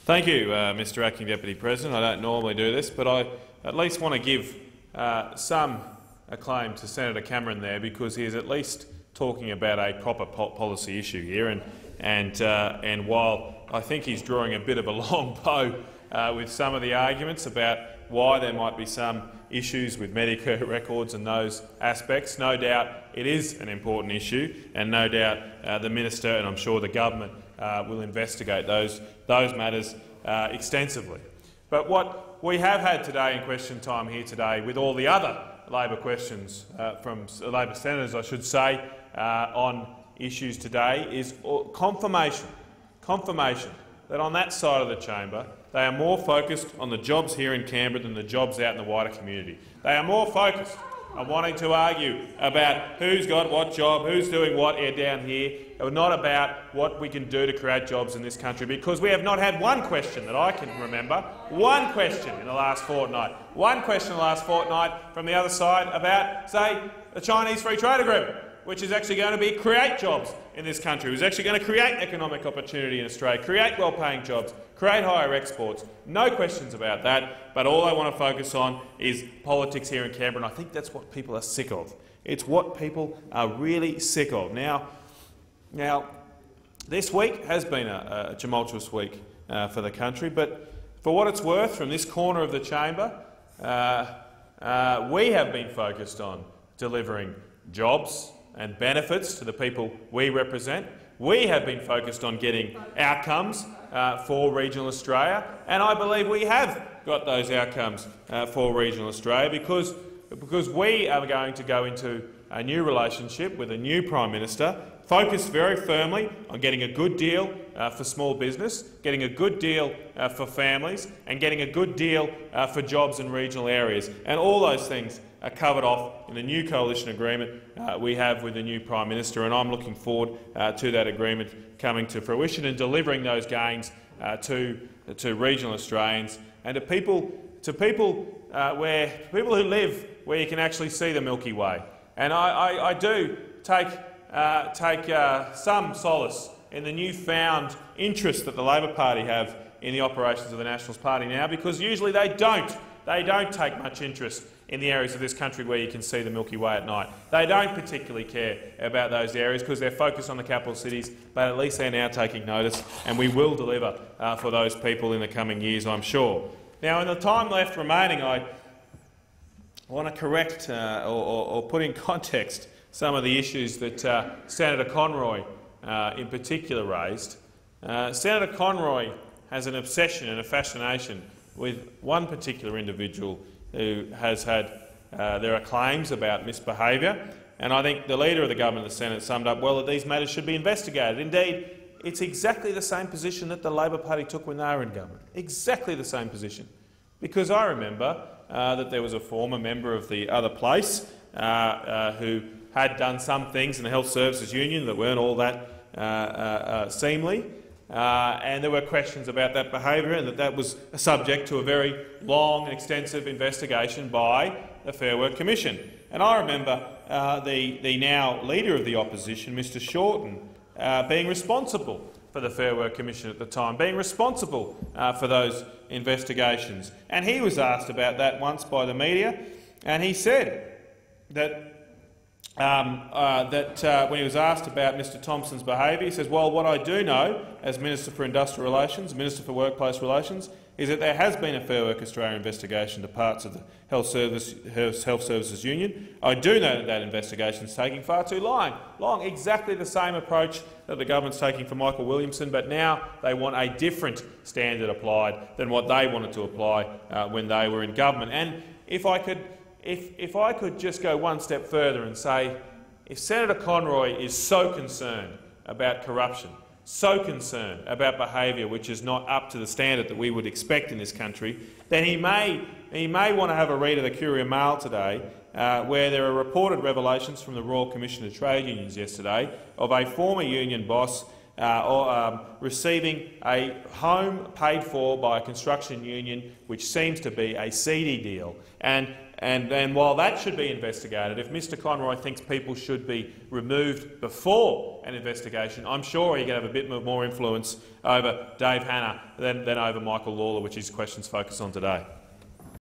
Thank you, Mr Acting Deputy President. I don't normally do this, but I at least want to give some acclaim to Senator Cameron there, because he is at least talking about a proper policy issue here. And while I think he's drawing a bit of a long bow with some of the arguments about why there might be some issues with Medicare records and those aspects, no doubt it is an important issue, and no doubt the minister and I'm sure the government will investigate those matters extensively. But what we have had today in question time here today, with all the other Labor questions from Labor senators, I should say, on issues today, is confirmation that on that side of the chamber they are more focused on the jobs here in Canberra than the jobs out in the wider community. They are more focused on wanting to argue about who's got what job, who's doing what down here, not about what we can do to create jobs in this country, because we have not had one question that I can remember, one question in the last fortnight, from the other side about, say, the Chinese Free Trade Agreement, which is actually going to create jobs in this country, which is actually going to create economic opportunity in Australia, create well-paying jobs, create higher exports. No questions about that, but all I want to focus on is politics here in Canberra, and I think that's what people are sick of. It's what people are really sick of. Now this week has been a tumultuous week for the country, but for what it's worth, from this corner of the chamber, we have been focused on delivering jobs and benefits to the people we represent. We have been focused on getting outcomes for regional Australia, and I believe we have got those outcomes for regional Australia because we are going to go into a new relationship with a new Prime Minister, focused very firmly on getting a good deal for small business, getting a good deal for families, and getting a good deal for jobs in regional areas. And all those things are covered off in the new coalition agreement we have with the new Prime Minister, and I'm looking forward to that agreement coming to fruition and delivering those gains to regional Australians and to people who live where you can actually see the Milky Way. And I do take some solace in the newfound interest that the Labor Party have in the operations of the Nationals Party now, because usually they don't take much interest in the areas of this country where you can see the Milky Way at night. They don't particularly care about those areas because they're focused on the capital cities, but at least they're now taking notice, and we will deliver for those people in the coming years, I'm sure. Now, in the time left remaining, I want to correct or put in context some of the issues that Senator Conroy in particular raised. Senator Conroy has an obsession and a fascination with one particular individual who has had there are claims about misbehaviour, and I think the Leader of the Government and the Senate summed up well that these matters should be investigated. Indeed, it's exactly the same position that the Labor Party took when they were in government. Exactly the same position. Because I remember that there was a former member of the other place who had done some things in the Health Services Union that weren't all that seemly, and there were questions about that behaviour, and that was subject to a very long and extensive investigation by the Fair Work Commission. And I remember the now Leader of the Opposition, Mr Shorten, being responsible for the Fair Work Commission at the time, being responsible for those investigations. And he was asked about that once by the media, and he said that when he was asked about Mr Thompson's behaviour, he says, well, what I do know as Minister for Industrial Relations, Minister for Workplace Relations, is that there has been a Fair Work Australia investigation to parts of the Health Services Union. I do know that that investigation is taking far too long. Exactly the same approach that the government's taking for Michael Williamson, but now they want a different standard applied than what they wanted to apply when they were in government. And if I could just go one step further and say, if Senator Conroy is so concerned about corruption, so concerned about behaviour which is not up to the standard that we would expect in this country, then he may want to have a read of the Courier Mail today, where there are reported revelations from the Royal Commission of Trade Unions yesterday of a former union boss receiving a home paid for by a construction union which seems to be a seedy deal. And And while that should be investigated, if Mr Conroy thinks people should be removed before an investigation, I'm sure he can have a bit more influence over Dave Hanna than over Michael Lawler, which his questions focus on today.